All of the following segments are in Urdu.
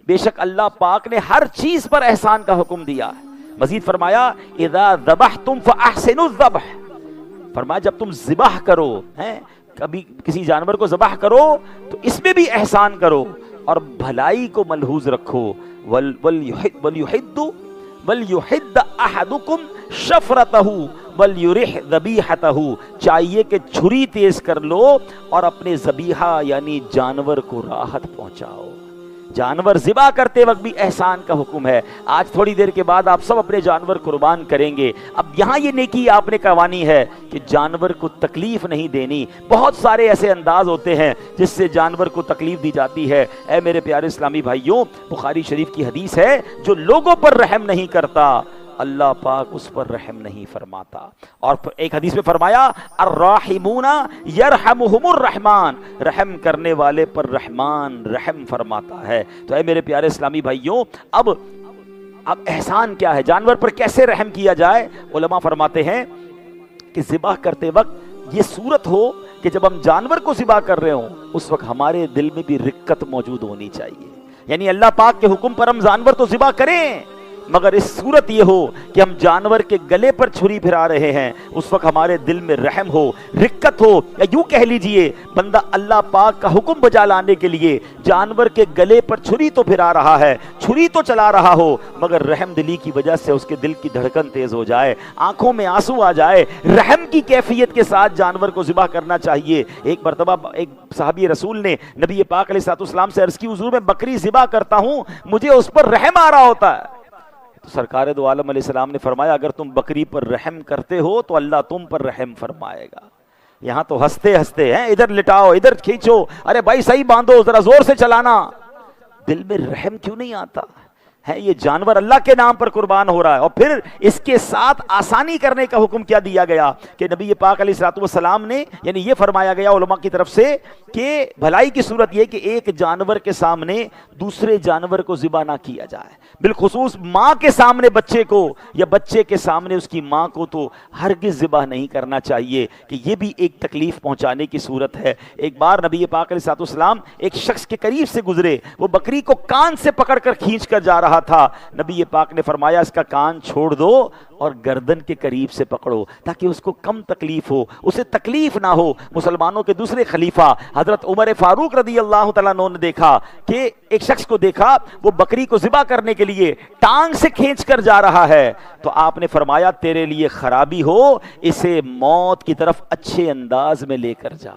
بے شک اللہ پاک نے ہر چیز پر احسان کا حکم دیا ہے۔ مزید فرمایا اذا ذبحتم فاحسنوا الذبح، فرمایا جب تم ذبح کرو، کبھی کسی جانور کو ذبح کرو تو اس میں بھی احسان کرو اور بھلائی کو ملحوظ رکھو۔ وَلْيُحِدَّ أَحَدُكُمْ شَفْرَتَهُ وَلْيُرِحْ ذَبِيحَتَهُ، چاہیے کہ چھری تیز کر لو اور اپنے ذبیحہ یعنی جانور کو راحت پہنچاؤ۔ جانور ذبح کرتے وقت بھی احسان کا حکم ہے۔ آج تھوڑی دیر کے بعد آپ سب اپنے جانور قربان کریں گے، اب یہاں یہ نیکی آپ نے کروانی ہے کہ جانور کو تکلیف نہیں دینی۔ بہت سارے ایسے انداز ہوتے ہیں جس سے جانور کو تکلیف دی جاتی ہے۔ اے میرے پیارے اسلامی بھائیوں، بخاری شریف کی حدیث ہے، جو لوگوں پر رحم نہیں کرتا اللہ پاک اس پر رحم نہیں فرماتا۔ اور ایک حدیث میں فرمایا الراحمون یرحمہم الرحمن، رحم کرنے والے پر رحمان رحم فرماتا ہے۔ تو اے میرے پیارے اسلامی بھائیوں، اب احسان کیا ہے، جانور پر کیسے رحم کیا جائے؟ علماء فرماتے ہیں کہ ذبح کرتے وقت یہ صورت ہو کہ جب ہم جانور کو ذبح کر رہے ہوں اس وقت ہمارے دل میں بھی رقت موجود ہونی چاہیے، یعنی اللہ پاک کے حکم پر ہم جانور تو ذبح کریں، مگر اس صورت یہ ہو کہ ہم جانور کے گلے پر چھری پھرا رہے ہیں اس وقت ہمارے دل میں رحم ہو، رقت ہو، یا یوں کہہ لیجئے بندہ اللہ پاک کا حکم بجا لانے کے لیے جانور کے گلے پر چھری تو پھرا رہا ہے، چھری تو چلا رہا ہو، مگر رحم دلی کی وجہ سے اس کے دل کی دھڑکن تیز ہو جائے، آنکھوں میں آنسو آ جائے، رحم کی کیفیت کے ساتھ جانور کو ذبح کرنا چاہیے۔ ایک مرتبہ ایک صحابی رسول نے نبی پاک علیہ السلام سے عرض کی، حضور میں بکری ذبح کرتا ہوں مجھے اس پر رحم آ رہا ہوتا ہے۔ تو سرکار دو عالم علیہ السلام نے فرمایا اگر تم بکری پر رحم کرتے ہو تو اللہ تم پر رحم فرمائے گا۔ یہاں تو ہنستے ہنستے ہیں، ادھر لٹاؤ ادھر کھینچو، ارے بھائی صحیح باندھو، ذرا زور سے چلانا، دل میں رحم کیوں نہیں آتا ہے؟ یہ جانور اللہ کے نام پر قربان ہو رہا ہے، اور پھر اس کے ساتھ آسانی کرنے کا حکم کیا دیا گیا کہ نبی پاک علیہ السلام نے، یعنی یہ فرمایا گیا علماء کی طرف سے کہ بھلائی کی صورت یہ کہ ایک جانور کے سامنے دوسرے جانور کو ذبح نہ کیا جائے، بالخصوص ماں کے سامنے بچے کو یا بچے کے سامنے اس کی ماں کو تو ہرگز ذبح نہیں کرنا چاہیے، کہ یہ بھی ایک تکلیف پہنچانے کی صورت ہے۔ ایک بار نبی پاک علیہ السلام ایک شخص کے قریب سے گزرے، وہ بکری کو کان سے پکڑ کر کھینچ کر جا رہا تھا، نبی پاک نے فرمایا اس کا کان چھوڑ دو اور گردن کے قریب سے پکڑو تاکہ اس کو کم تکلیف ہو، اسے تکلیف نہ ہو۔ مسلمانوں کے دوسرے خلیفہ حضرت عمر فاروق رضی اللہ تعالیٰ عنہ نے دیکھا کہ ایک شخص کو دیکھا وہ بکری کو ذبح کرنے کے لیے ٹانگ سے کھینچ کر جا رہا ہے، تو آپ نے فرمایا تیرے لیے خرابی ہو، اسے موت کی طرف اچھے انداز میں لے کر جا۔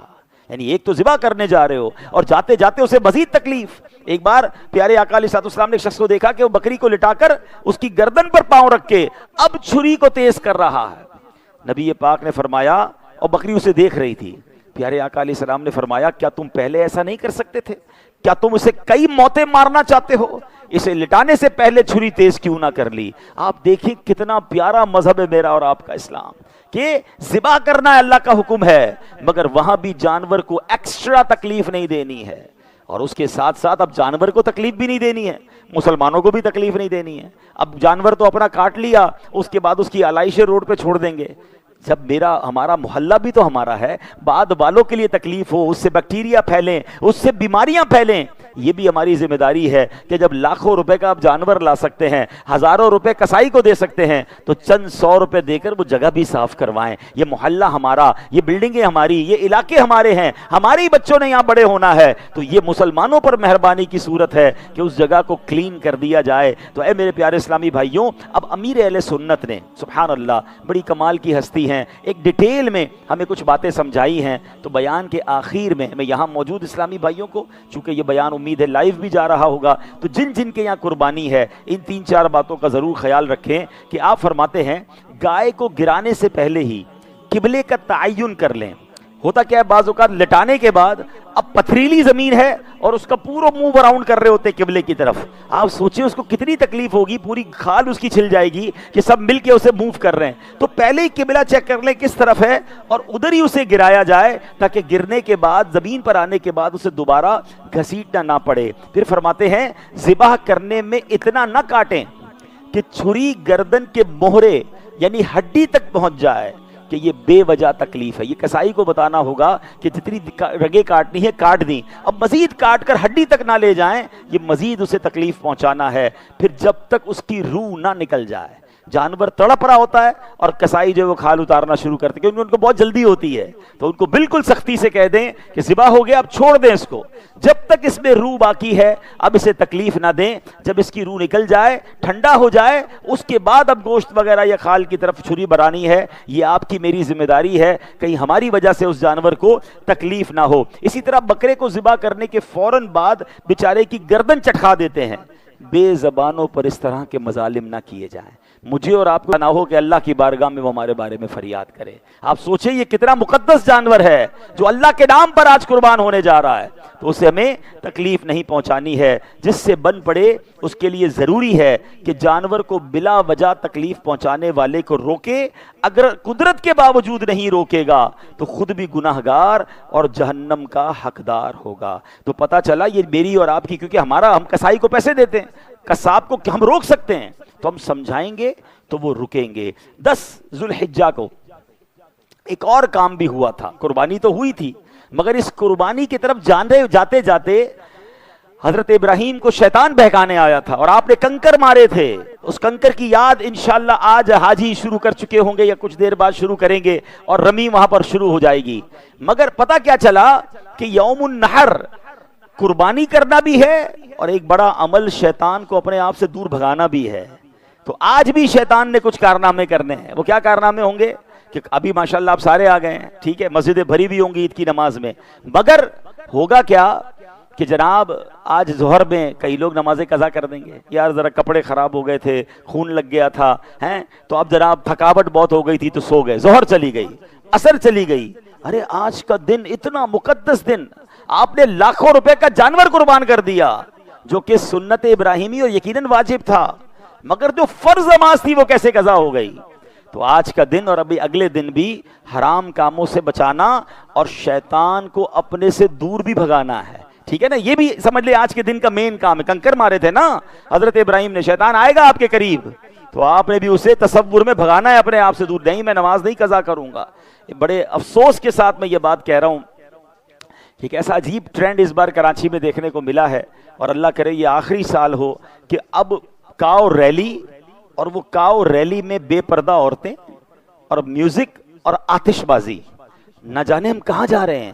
یعنی ایک تو ذبح کرنے جا رہے ہو اور جاتے جاتے اسے مزید تکلیف۔ ایک بار پیارے آقا علیہ السلام نے ایک شخص کو دیکھا کہ وہ بکری کو لٹا کر اس کی گردن پر پاؤں رکھ کے اب چھری کو تیز کر رہا ہے۔ نبی پاک نے فرمایا، اور بکری اسے دیکھ رہی تھی، پیارے آقا علیہ السلام نے فرمایا کیا تم پہلے ایسا نہیں کر سکتے تھے؟ کیا تم اسے کئی موتیں مارنا چاہتے ہو؟ اسے لٹانے سے پہلے چھری تیز کیوں نہ کر لی؟ آپ دیکھیں کتنا پیارا مذہب ہے میرا اور آپ کا اسلام، کہ ذبح کرنا اللہ کا حکم ہے مگر وہاں بھی جانور کو ایکسٹرا تکلیف نہیں دینی ہے، اور اس کے ساتھ ساتھ اب جانور کو تکلیف بھی نہیں دینی ہے، مسلمانوں کو بھی تکلیف نہیں دینی ہے۔ اب جانور تو اپنا کاٹ لیا، اس کے بعد اس کی علائشیں روڈ پہ چھوڑ دیں گے۔ جب ہمارا محلہ بھی تو ہمارا ہے، بعد والوں کے لیے تکلیف ہو، اس سے بیکٹیریا پھیلیں، اس سے بیماریاں پھیلیں، یہ بھی ہماری ذمہ داری ہے کہ جب لاکھوں روپے کا آپ جانور لا سکتے ہیں، ہزاروں روپے کسائی کو دے سکتے ہیں، تو چند 100 روپے دے کر وہ جگہ بھی صاف کروائیں۔ یہ محلہ ہمارا، یہ بلڈنگیں ہماری، یہ علاقے ہمارے ہیں، ہمارے بچوں نے یہاں بڑے ہونا ہے، تو یہ مسلمانوں پر مہربانی کی صورت ہے کہ اس جگہ کو کلین کر دیا جائے۔ تو اے میرے پیارے اسلامی بھائیوں، اب امیر اہل سنت نے سبحان اللہ بڑی کمال کی ہستی ہیں، ایک ڈیٹیل میں ہمیں کچھ باتیں سمجھائی ہیں۔ تو بیان کے آخر میں میں یہاں موجود اسلامی بھائیوں کو، چونکہ یہ بیان امید ہے لائیو بھی جا رہا ہوگا، تو جن جن کے یہاں قربانی ہے ان 3-4 باتوں کا ضرور خیال رکھیں کہ آپ فرماتے ہیں گائے کو گرانے سے پہلے ہی قبلے کا تعین کر لیں۔ ہوتا کیا ہے بعض اوقات لٹانے کے بعد اب پتھریلی زمین ہے اور اس کا پورا منہ براؤنڈ کر رہے ہوتے قبلے کی طرف، آپ سوچیں اس کو کتنی تکلیف ہوگی، پوری کھال اس کی چھل جائے گی کہ سب مل کے اسے موو کر رہے ہیں۔ تو پہلے ہی قبلہ چیک کر لیں کس طرف ہے اور ادھر ہی اسے گرایا جائے تاکہ گرنے کے بعد زمین پر آنے کے بعد اسے دوبارہ گھسیٹنا نہ پڑے۔ پھر فرماتے ہیں ذبح کرنے میں اتنا نہ کاٹیں کہ چھری گردن کے مہرے یعنی ہڈی تک پہنچ جائے، کہ یہ بے وجہ تکلیف ہے. یہ کسائی کو بتانا ہوگا کہ جتنی رگیں کاٹنی ہے کاٹ دیں, اب مزید کاٹ کر ہڈی تک نہ لے جائیں, یہ مزید اسے تکلیف پہنچانا ہے. پھر جب تک اس کی روح نہ نکل جائے. جانور تڑپ رہا ہوتا ہے اور کسائی جو وہ کھال اتارنا شروع کرتے ہیں, کیونکہ ان کو بہت جلدی ہوتی ہے, تو ان کو بالکل سختی سے کہہ دیں کہ ذبح ہو گیا, اب چھوڑ دیں اس کو, جب تک اس میں روح باقی ہے اب اسے تکلیف نہ دیں. جب اس کی روح نکل جائے, ٹھنڈا ہو جائے, اس کے بعد اب گوشت وغیرہ یا کھال کی طرف چھری برانی ہے. یہ آپ کی میری ذمہ داری ہے, کہیں ہماری وجہ سے اس جانور کو تکلیف نہ ہو. اسی طرح بکرے کو ذبح کرنے کے فوراً بعد بیچارے کی گردن چٹکا دیتے ہیں. بے زبانوں پر اس طرح کے مظالم نہ کیے جائیں. مجھے اور آپ کو نہ ہو کہ اللہ کی بارگاہ میں وہ ہمارے بارے میں فریاد کرے. آپ سوچیں یہ کتنا مقدس جانور ہے جو اللہ کے نام پر آج قربان ہونے جا رہا ہے, تو اسے ہمیں تکلیف نہیں پہنچانی ہے. جس سے بن پڑے اس کے لیے ضروری ہے کہ جانور کو بلا وجہ تکلیف پہنچانے والے کو روکے. اگر قدرت کے باوجود نہیں روکے گا تو خود بھی گناہگار اور جہنم کا حقدار ہوگا. تو پتہ چلا یہ میری اور آپ کی, کیونکہ ہم کسائی کو پیسے دیتے ہیں, قصاب کو ہم روک سکتے ہیں, تو ہم سمجھائیں گے تو وہ رکیں گے. 10 ذوالحجہ کو ایک اور کام بھی ہوا تھا. قربانی تو ہوئی تھی, مگر اس قربانی کی طرف جاتے جاتے حضرت ابراہیم کو شیطان بہکانے آیا تھا, اور آپ نے کنکر مارے تھے. اس کنکر کی یاد انشاءاللہ آج حاجی شروع کر چکے ہوں گے یا کچھ دیر بعد شروع کریں گے, اور رمی وہاں پر شروع ہو جائے گی. مگر پتہ کیا چلا کہ یوم النحر قربانی کرنا بھی ہے اور ایک بڑا عمل شیطان کو اپنے آپ سے دور بھگانا بھی ہے. تو آج بھی شیطان نے کچھ کارنامے کرنے ہیں. وہ کیا کارنامے ہوں گے کہ ابھی ماشاءاللہ آپ سارے آ گئے ہیں, ٹھیک ہے, مسجدیں بھری بھی ہوں گی عید کی نماز میں, مگر ہوگا کیا کہ جناب آج ظہر میں کئی لوگ نمازیں قضا کر دیں گے, یار ذرا کپڑے خراب ہو گئے تھے, خون لگ گیا تھا ہیں, تو اب جناب تھکاوٹ بہت ہو گئی تھی تو سو گئے, ظہر چلی گئی, عصر چلی گئی. ارے آج کا دن اتنا مقدس دن, آپ نے لاکھوں روپے کا جانور قربان کر دیا جو کہ سنت ابراہیمی اور یقیناً واجب تھا, مگر جو فرض نماز تھی وہ کیسے قضا ہو گئی. تو آج کا دن اور ابھی اگلے دن بھی حرام کاموں سے بچانا اور شیطان کو اپنے سے دور بھی بھگانا ہے, ٹھیک ہے نا. یہ بھی سمجھ لے آج کے دن کا مین کام ہے. کنکر مارے تھے نا حضرت ابراہیم نے, شیطان آئے گا آپ کے قریب, تو آپ نے بھی اسے تصور میں بھگانا ہے اپنے آپ سے دور. نہیں, میں نماز نہیں قضا کروں گا. بڑے افسوس کے ساتھ میں یہ بات کہہ رہا ہوں کہ ایک ایسا عجیب ٹرینڈ اس بار کراچی میں دیکھنے کو ملا ہے, اور اللہ کرے یہ آخری سال ہو, کہ اب کاؤ ریلی, اور وہ کاؤ ریلی میں بے پردہ عورتیں اور میوزک اور آتش بازی, نہ جانے ہم کہاں جا رہے ہیں.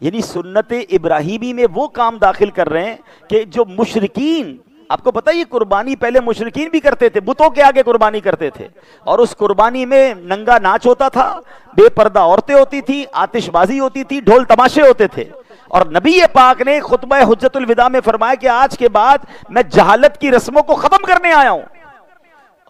یعنی سنت ابراہیمی میں وہ کام داخل کر رہے ہیں کہ جو مشرکین, آپ کو پتہ یہ قربانی پہلے مشرکین بھی کرتے تھے, بتوں کے آگے قربانی کرتے تھے, اور اس قربانی میں ننگا ناچ ہوتا تھا, بے پردہ عورتیں ہوتی تھی, آتش بازی ہوتی تھی, ڈھول تماشے ہوتے تھے. اور نبی پاک نے خطبہ حجت الوداع میں فرمایا کہ آج کے بعد میں جہالت کی رسموں کو ختم کرنے آیا ہوں.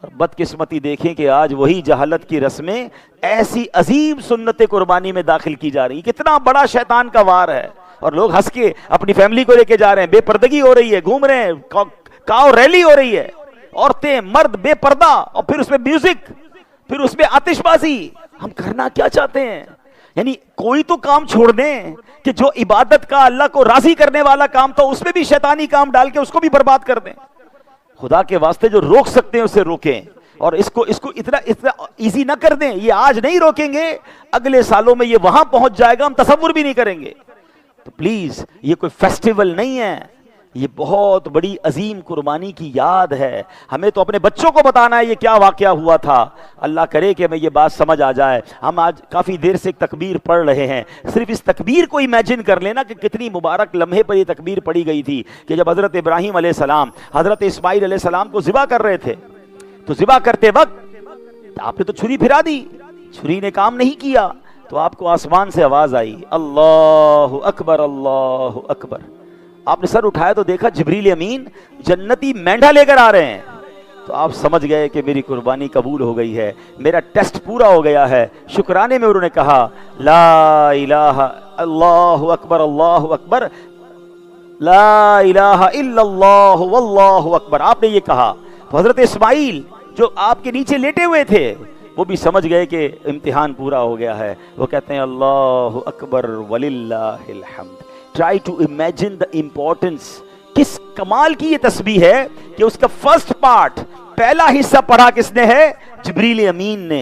اور بدقسمتی دیکھیں کہ آج وہی جہالت کی رسمیں ایسی عظیم سنت قربانی میں داخل کی جا رہی. کتنا بڑا شیطان کا وار ہے, اور لوگ ہنس کے اپنی فیملی کو لے کے جا رہے ہیں, بے پردگی ہو رہی ہے, گھوم رہے ہیں, کاؤ ریلی ہو رہی ہے, عورتیں مرد بے پردہ, اور پھر اس میں میوزک, پھر اس میں آتش بازی. ہم کرنا کیا چاہتے ہیں؟ یعنی کوئی تو کام چھوڑ دیں کہ جو عبادت کا اللہ کو راضی کرنے والا کام تھا اس میں بھی شیطانی کام ڈال کے اس کو بھی برباد کر دیں. خدا کے واسطے جو روک سکتے ہیں اسے روکیں, اور اس کو اتنا ایزی نہ کر دیں. یہ آج نہیں روکیں گے, اگلے سالوں میں یہ وہاں پہنچ جائے گا, ہم تصور بھی نہیں کریں گے. تو پلیز, یہ کوئی فیسٹیول نہیں ہے, یہ بہت بڑی عظیم قربانی کی یاد ہے. ہمیں تو اپنے بچوں کو بتانا ہے یہ کیا واقعہ ہوا تھا. اللہ کرے کہ ہمیں یہ بات سمجھ آ جائے. ہم آج کافی دیر سے ایک تکبیر پڑھ رہے ہیں, صرف اس تکبیر کو امیجن کر لینا کہ کتنی مبارک لمحے پر یہ تکبیر پڑھی گئی تھی, کہ جب حضرت ابراہیم علیہ السلام حضرت اسماعیل علیہ السلام کو ذبح کر رہے تھے, تو ذبح کرتے وقت آپ نے تو چھری پھرا دی, چھری نے کام نہیں کیا, تو آپ کو آسمان سے آواز آئی, اللہ اکبر اللہ اکبر. آپ نے سر اٹھایا تو دیکھا جبریل امین جنتی مینڈا لے کر آ رہے ہیں, تو آپ سمجھ گئے کہ میری قربانی قبول ہو گئی ہے, میرا ٹیسٹ پورا ہو گیا ہے. شکرانے میں انہوں نے کہا لا الہ اللہ اکبر لا الہ الا اللہ واللہ اکبر. آپ نے یہ کہا تو حضرت اسماعیل جو آپ کے نیچے لیٹے ہوئے تھے وہ بھی سمجھ گئے کہ امتحان پورا ہو گیا ہے. وہ کہتے ہیں اللہ اکبر وللہ الحمد. Try to imagine the importance. کس کمال کی یہ تسبیح ہے کہ اس کا فرسٹ پارٹ, پہلا حصہ پڑھا کس نے ہے؟ جبریل امین نے.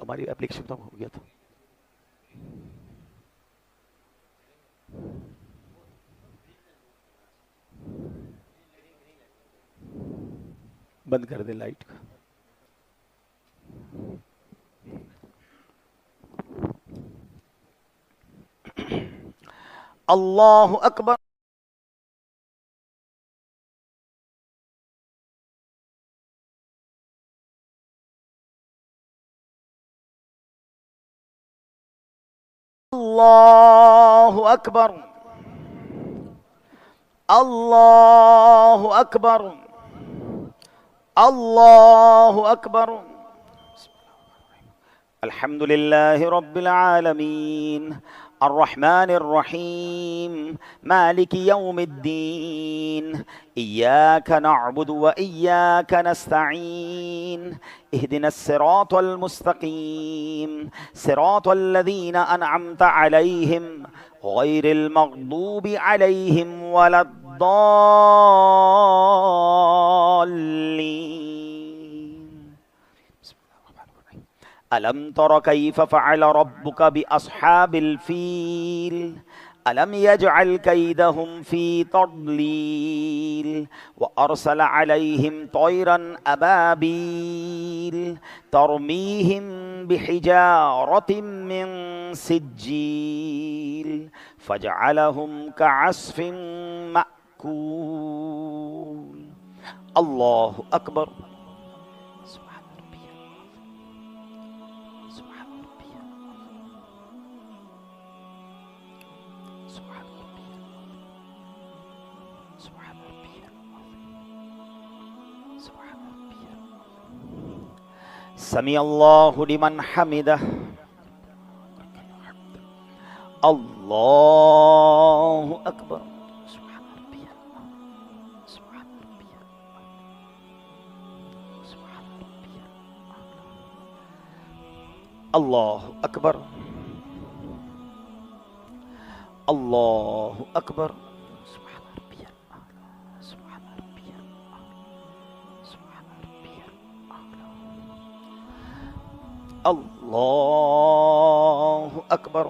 ہماری اپلیکیشن تو ہو گیا تھا. بند کر دے لائٹ کا. اللہ اکبر. اللہ اکبر. اللہ اکبر. اللہ اکبر. الحمد لله رب العالمين الرحمن الرحيم مالك يوم الدين إياك نعبد وإياك نستعين اهدنا الصراط المستقيم صراط الذين أنعمت عليهم غير المغضوب عليهم ولا الضالين. ألم تر كيف فعل ربك بأصحاب الفيل ألم يجعل كيدهم في تضليل وأرسل عليهم طيرا أبابيل ترميهم بحجارة من سجيل فجعلهم كعصف مأكول. الله أكبر. سمع الله لمن حمده. الله أكبر. سبحان ربي سبحان ربي سبحان ربي. الله أكبر. الله أكبر. سبحان ربي سبحان ربي سبحان ربي. الله أكبر.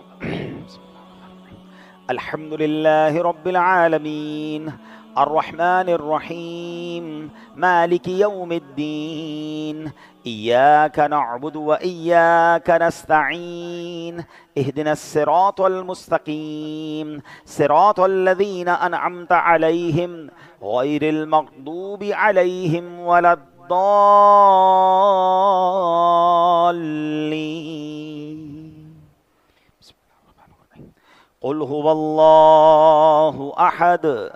الحمد لله رب العالمين الرحمن الرحيم مالك يوم الدين إياك نعبد وإياك نستعين اهدنا الصراط المستقيم صراط الذين أنعمت عليهم غير المغضوب عليهم ولا الضالين. قل هو الله أحد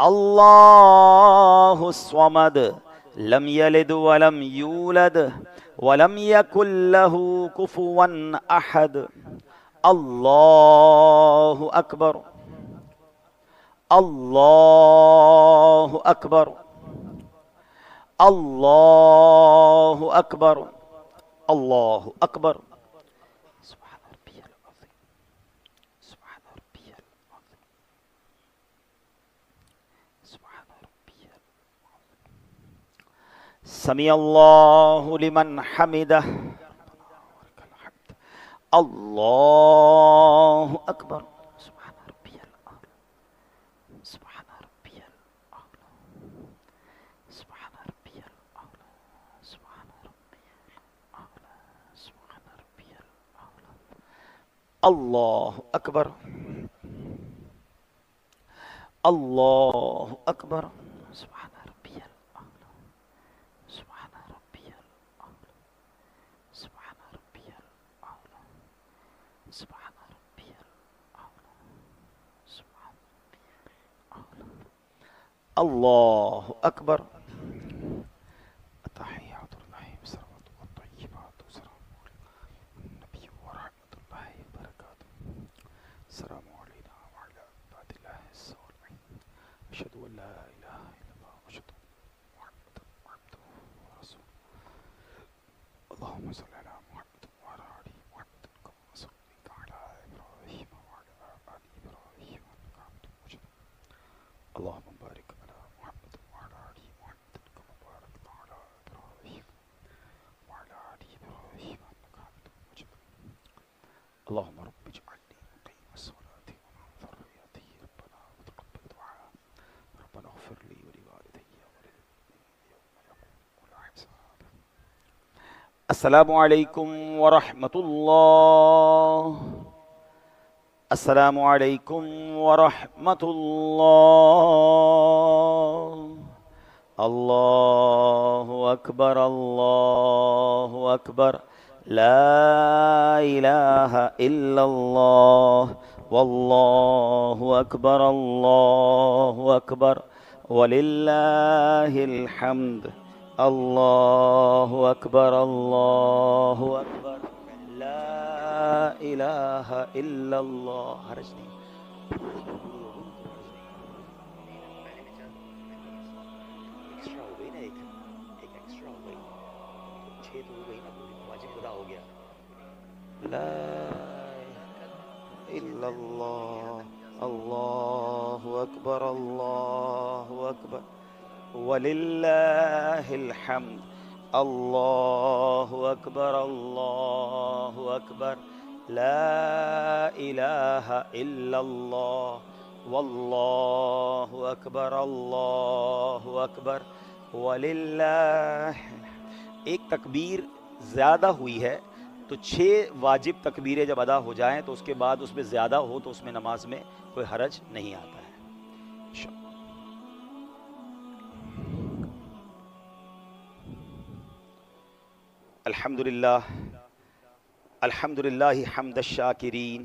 الله الصمد لم يلد ولم يولد ولم يكن له كفوا أحد. الله أكبر. الله أكبر. الله أكبر. الله أكبر. سبحان ربي العظيم سبحان ربي العظيم سبحان ربي العظيم. سمع الله لمن حمده. الله أكبر. سبحان ربي العظيم سبحان ربي العظيم سبحان ربي العظيم سبحان ربي العظيم سبحان ربي العظيم. الله أكبر. الله أكبر. سبحان ربي العظيم سبحان ربي العظيم سبحان ربي العظيم سبحان ربي العظيم سبحان ربي العظيم. الله أكبر. التحيات لله والصلوات والطيبات والسلام على النبي ورحمة الله وبركاته. السلام علينا وعلى عباد الله الصالحين. أشهد أن لا إله إلا الله وأشهد أن محمدا عبده ورسوله. اللهم صل على محمد وعلى آل محمد كما صليت على إبراهيم وعلى آل إبراهيم إنك حميد مجيد. اللهم بارك على محمد وعلى آل محمد كما باركت على إبراهيم وعلى آل إبراهيم إنك حميد اللهم رب اجعلني مقيم الصلاة ومن ذريتي ربنا وتقبل دعاء ربنا اغفر لي ولوالدي وللمؤمنين يوم يقوم الحساب. السلام علیکم ورحمۃ اللہ. السلام علیکم ورحمۃ اللہ. اللہ اکبر اللہ اکبر لا الہ الا اللہ واللہ اکبر اللہ اکبر وللہ الحمد. اللہ اکبر اللہ اکبر لا الہ الا اللہ. حرج نہیں. ایکسٹرا ہو گئی نا, ایک ایکسٹرا ہو گئی, 6 تو ہو گئی نا, واجب خدا ہو گیا. لا الہ الا اللہ اللہ اکبر اللہ اکبر وللہ الحمد. اللہ اکبر اللہ اکبر لا الہ الا اللہ واللہ اکبر اللہ اکبر وللہ. ایک تکبیر زیادہ ہوئی ہے تو 6 واجب تکبیریں جب ادا ہو جائیں تو اس کے بعد اس میں زیادہ ہو تو اس میں نماز میں کوئی حرج نہیں آتا ہے. الحمدللہ الحمدللہ حمد الشاکرین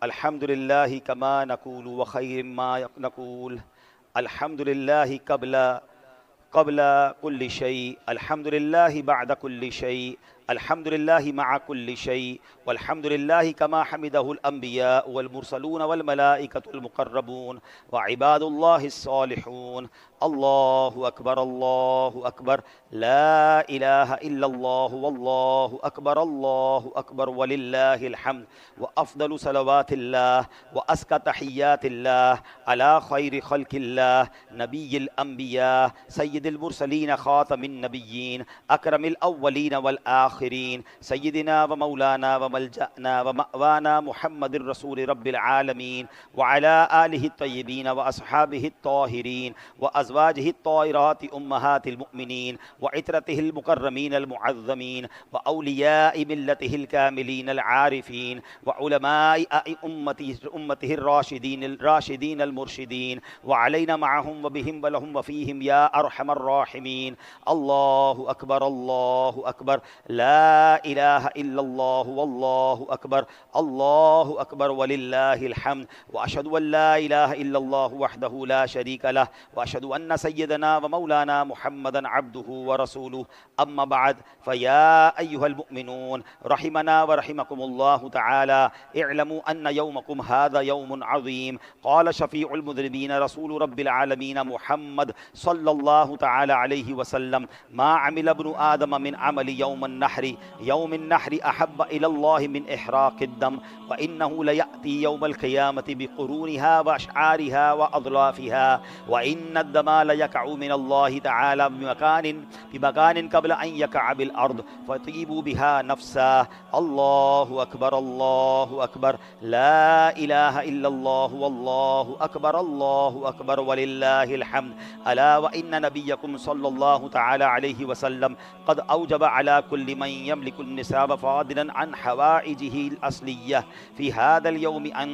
الحمدللہ کما نقول وخیر ما نقول الحمدللہ قبل کل شیء الحمدللہ بعد کل شیء الحمدللہ مع کل شیء والحمدللہ کما حمدہ الانبیاء والمرسلون والملائکۃ المقربون وعباد اللہ الصالحون. اللہ اکبر لا الہ الا اللہ واللہ اکبر وللہ الحمد. وافضل صلوات اللہ وازکی تحیات اللہ علی خیر خلق اللہ نبی الانبیاء سید المرسلین خاتم النبیین اکرم الاولین والآخرین سیدنا و مولانا و ملجأنا و مأوانا محمد الرسول رب العالمین وعلى آلہ الطیبین و اصحابہ الطاہرین و ازواجہ الطاہرات امہات المؤمنین وعطرتہ المکرمین المعظمین واولیاء ملتہ الکاملین العارفین وعلماء امتہ الراشدین المرشدین وعلینا معہم وبہم ولہم وفیہم یا ارحم الراحمین. اللہ اکبر لا الہ الا اللہ واللہ اکبر وللہ الحمد. واشہد ان لا الہ الا اللہ وحدہ لا شریک لہ واشہد ان سیدنا و مولانا محمدا عبدہ ورسولہ. اما بعد فیا ایہا المؤمنون رحمنا ورحمکم اللہ تعالی اعلموا ان یومکم هذا یوم عظیم. قال شفیع المذنبین رسول رب العالمین محمد صلی اللہ تعالی علیہ وسلم ما عمل ابن آدم من عمل یوم النحر احب الى اللہ من احراق الدم وانه لیأتی یوم القیامة بقرونها واشعارها واضلافها وان الدم لیقع من اللہ تعالی بمکان قبل ان یقع بالارض فطیبوا بها نفسا. اللہ اکبر لا الہ الا اللہ واللہ اکبر وللہ الحمد. الا وان نبیکم صلی اللہ تعالی علیہ وسلم قد اوجب على كل من يملك النساب فاضلا عن حوائجه الأصلية في هذا اليوم أن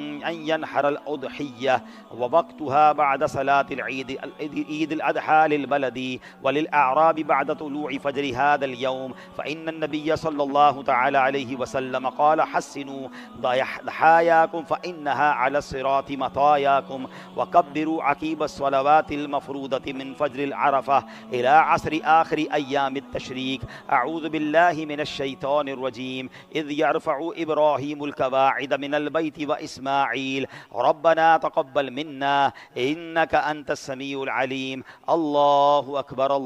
ينحر الأضحية ووقتها بعد صلاة العيد الأضحى للبلد وللأعراب بعد طلوع فجر هذا اليوم. فإن النبي صلى الله تعالى عليه وسلم قال حسنوا ضحاياكم فإنها على الصراط مطاياكم وكبروا عقيب الصلوات المفروضة من فجر العرفة إلى عصر آخر أيام التشريق. أعوذ بالله من الشيطان الرجيم. إذ يرفع إبراهيم القواعد من البيت وإسماعيل ربنا تقبل منا إنك أنت السميع العليم. الله أكبر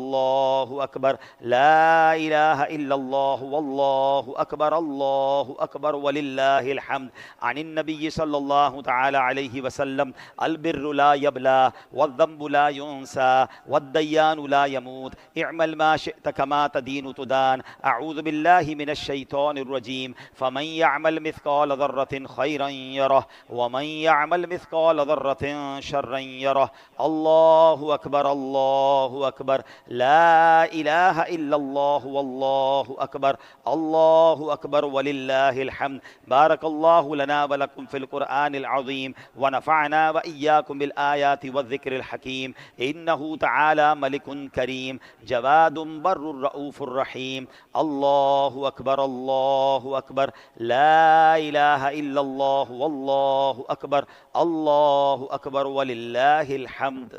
اکبر، لا الہ الا اللہ واللہ اکبر، اللہ اکبر وللہ الحمد۔ عن النبی صلی اللہ تعالی علیہ وسلم البر لا یبلا والذنب لا ينسى والدیان لا يموت اعمل ما شئت كما تدین تدان اعوذ باللہ من الشیطان الرجیم فمن يعمل مثقال ذرة خیرا یرہ ومن يعمل مثقال ذرة شرا یرہ۔ اللہ اکبر، اللہ اکبر، لا الہ الا اللہ واللہ اکبر، اللہ اکبر وللہ الحمد۔ بارک اللہ لنا ولکم فی القرآن العظیم ونفعنا وإیاکم بالآیات والذکر الحکیم، انہ تعالی ملک کریم جواد بر الرؤوف الرحیم۔ اللہ اکبر، اللہ اکبر، لا الہ الا اللہ واللہ اکبر، اللہ اکبر وللہ الحمد۔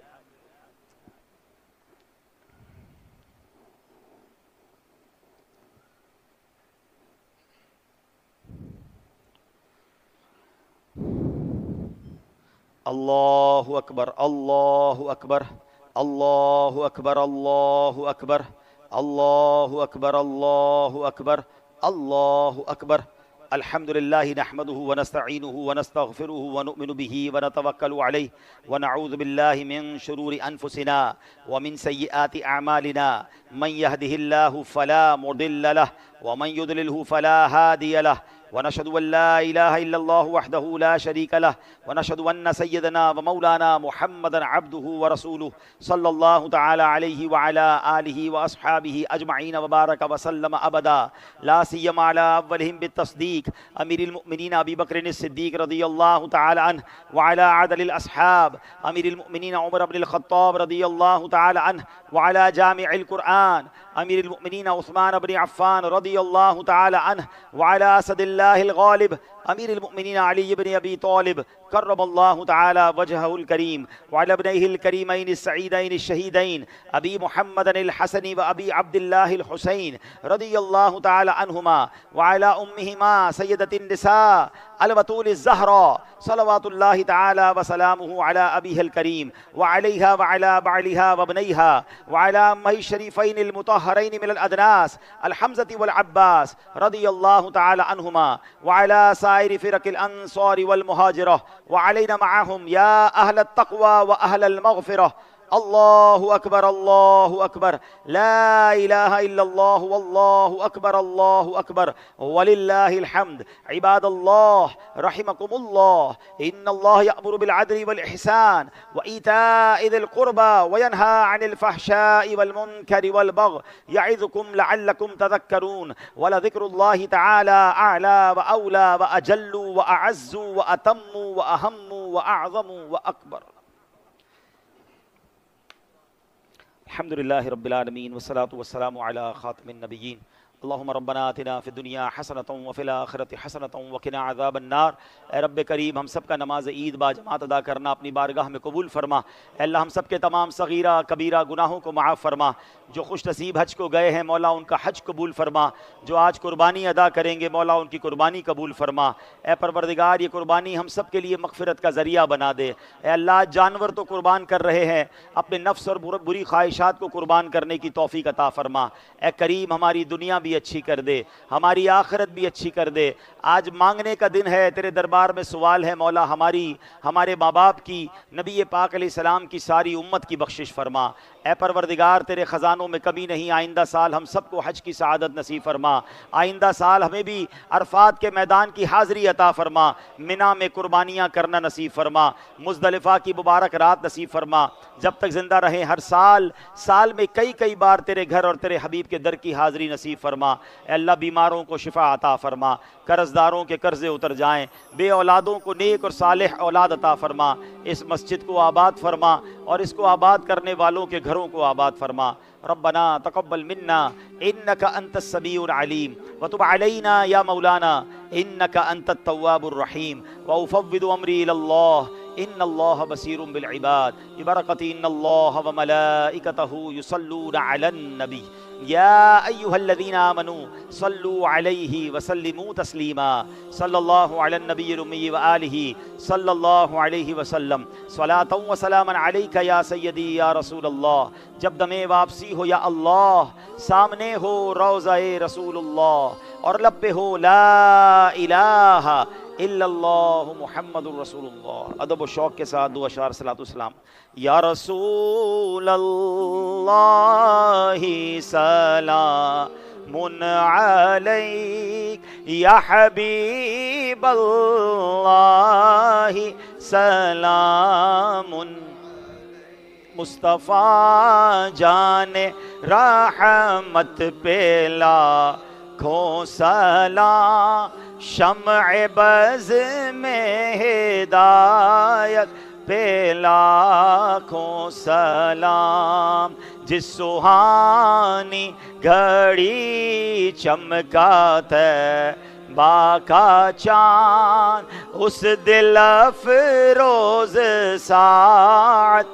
اللہ اکبر، اللہ اکبر، اللہ اکبر، اللہ اکبر، اللہ اکبر، اللہ اکبر، اللہ اکبر۔ الحمد للہ نحمده ونستعینه ونستغفره ونؤمن به ونتوکل علیہ ونعوذ باللہ من شرور انفسنا ومن سیئات اعمالنا من يهده الله فلا مضل له ومن يضلله فلا هادي له ونشهد أن لا إله إلا الله وحده لا شريك له ونشهد أن سيدنا ومولانا محمدا عبده ورسوله صلى الله تعالى عليه وعلى آله وأصحابه أجمعين وبارك وسلم أبدا، لا سيما على أولهم بالتصديق أمير المؤمنين أبي بكر الصديق رضي الله تعالى عنه، وعلى عدل الأصحاب أمير المؤمنين عمر بن الخطاب رضي الله تعالى عنه، وعلى جامع القرآن أمير المؤمنين عثمان بن عفان رضي الله تعالى عنه، وعلى أسد الله الغالب أمير المؤمنين علي بن أبي طالب كرم الله تعالى وجهه الكريم، وعلى ابنيه الكريمين السعيدين الشهيدين أبي محمد الحسن وأبي عبد الله الحسين رضي الله تعالى عنهما، وعلى أمهما سيدة النساء البتول الزهراء صلوات الله تعالى وسلامه على أبيها الكريم وعليها وعلى بعلها وابنيها، وعلى أمه الشريفين المطهرين من الأدناس الحمزة والعباس رضي الله تعالى عنهما، وعلى سائر فرق الأنصار والمهاجرة وعلينا معهم يا أهل التقوى وأهل المغفرة۔ الله أكبر، الله أكبر، لا إله إلا الله والله أكبر، الله أكبر ولله الحمد۔ عباد الله رحمكم الله، إن الله يأمر بالعدل والإحسان وإيتاء ذي القربى وينهى عن الفحشاء والمنكر والبغي يعظكم لعلكم تذكرون، ولذكر الله تعالى أعلى وأولى وأجل وأعز وأتم وأهم وأعظم وأكبر۔ الحمد للہ رب العالمین والصلاة والسلام علی خاتم النبیین۔ اللہم ربنا آتنا فی الدنیا حسنۃ وفی الآخرۃ حسنۃ وقنا عذاب النار۔ اے رب کریم، ہم سب کا نماز عید با جماعت ادا کرنا اپنی بارگاہ میں قبول فرما۔ اے اللہ، ہم سب کے تمام صغیرہ کبیرہ گناہوں کو معاف فرما۔ جو خوش نصیب حج کو گئے ہیں مولا ان کا حج قبول فرما۔ جو آج قربانی ادا کریں گے مولا ان کی قربانی قبول فرما۔ اے پروردگار، یہ قربانی ہم سب کے لیے مغفرت کا ذریعہ بنا دے۔ اے اللہ، جانور تو قربان کر رہے ہیں، اپنے نفس اور بری خواہشات کو قربان کرنے کی توفیق عطا فرما۔ اے کریم، ہماری دنیا بھی اچھی کر دے، ہماری آخرت بھی اچھی کر دے۔ آج مانگنے کا دن ہے، تیرے دربار میں سوال ہے مولا، ہمارے ماں باپ کی، نبی پاک علیہ السلام کی ساری امت کی بخشش فرما۔ اے پروردگار، تیرے خزانوں میں کمی نہیں، آئندہ سال ہم سب کو حج کی سعادت نصیب فرما۔ آئندہ سال ہمیں بھی عرفات کے میدان کی حاضری عطا فرما، منا میں قربانیاں کرنا نصیب فرما، مزدلفہ کی مبارک رات نصیب فرما۔ جب تک زندہ رہیں ہر سال میں کئی بار تیرے گھر اور تیرے حبیب کے در کی حاضری نصیب فرما۔ اے اللہ، بیماروں کو شفا عطا فرما، قرض داروں کے قرضے اتر جائیں، بے اولادوں کو نیک اور صالح اولاد عطا فرما۔ اس مسجد کو آباد فرما اور اس کو آباد کرنے والوں کے گھروں کو آباد فرما۔ ربنا تقبل منا انك انت السميع العليم وتب علينا يا مولانا انك انت التواب الرحيم، وافوض امري الى الله ان الله بصير بالعباد، ببركة ان الله وملائكته يصلون على النبي یا ایہا الذین آمنوا صلوا علیہ وسلموا تسلیما صلی اللہ علی النبی الامی وآلہ صلی اللہ علیہ وسلم صلاۃ و سلاما علیک یا سیدی یا رسول اللہ. جب دم واپسی ہو یا اللہ، سامنے ہو روضہ رسول اللہ اور لب پہ ہو لا الہ الا اللہ محمد الرسول اللہ. ادب و شوق کے ساتھ دو اشعار صلاۃ والسلام. یا رسول اللہ سلام علیک، یا حبیب اللہ سلام، مصطفیٰ جان رحمت پہ لاکھوں سلام، شمع بز میں ہدایت پہ لاکھوں سلام. جس سہانی گھڑی چمکا طیبہ کا چاند، اس دل افروز ساعت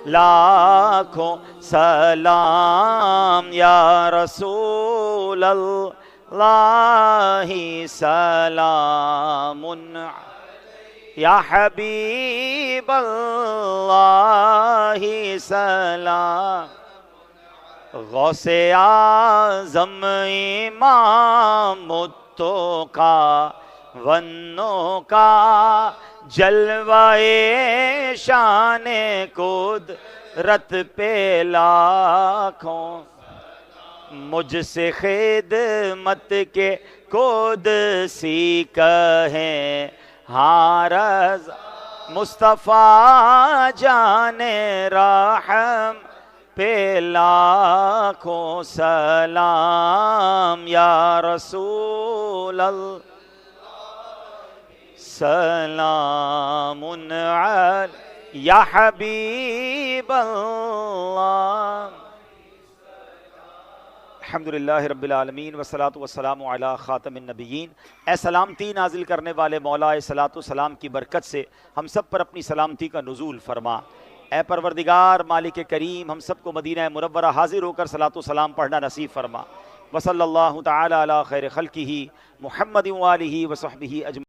لاکھوں سلام. یا رسول اللہ سلام، یا حبیب اللہ سلام. غوث اعظم امام التقیٰ ونوں کا جلوہ شان قدرت پہ لاکھوں، مجھ سے خدمت کے قدسی کہیں ہاں رضا، مصطفیٰ جان رحم پہ لاکھوں سلام. یا رسول اللہ سلام علیک، یا حبیب اللہ. الحمدللہ رب العالمین والصلاة والسلام علی خاتم النبیین. اے سلامتی نازل کرنے والے مولا، صلاۃ و سلام کی برکت سے ہم سب پر اپنی سلامتی کا نزول فرما. اے پروردگار مالک کریم، ہم سب کو مدینہ منورہ حاضر ہو کر صلاۃ و سلام پڑھنا نصیب فرما. وصلی اللہ تعالی علی خیر خلقہ محمد وآلہ وصحبہ اجمعین.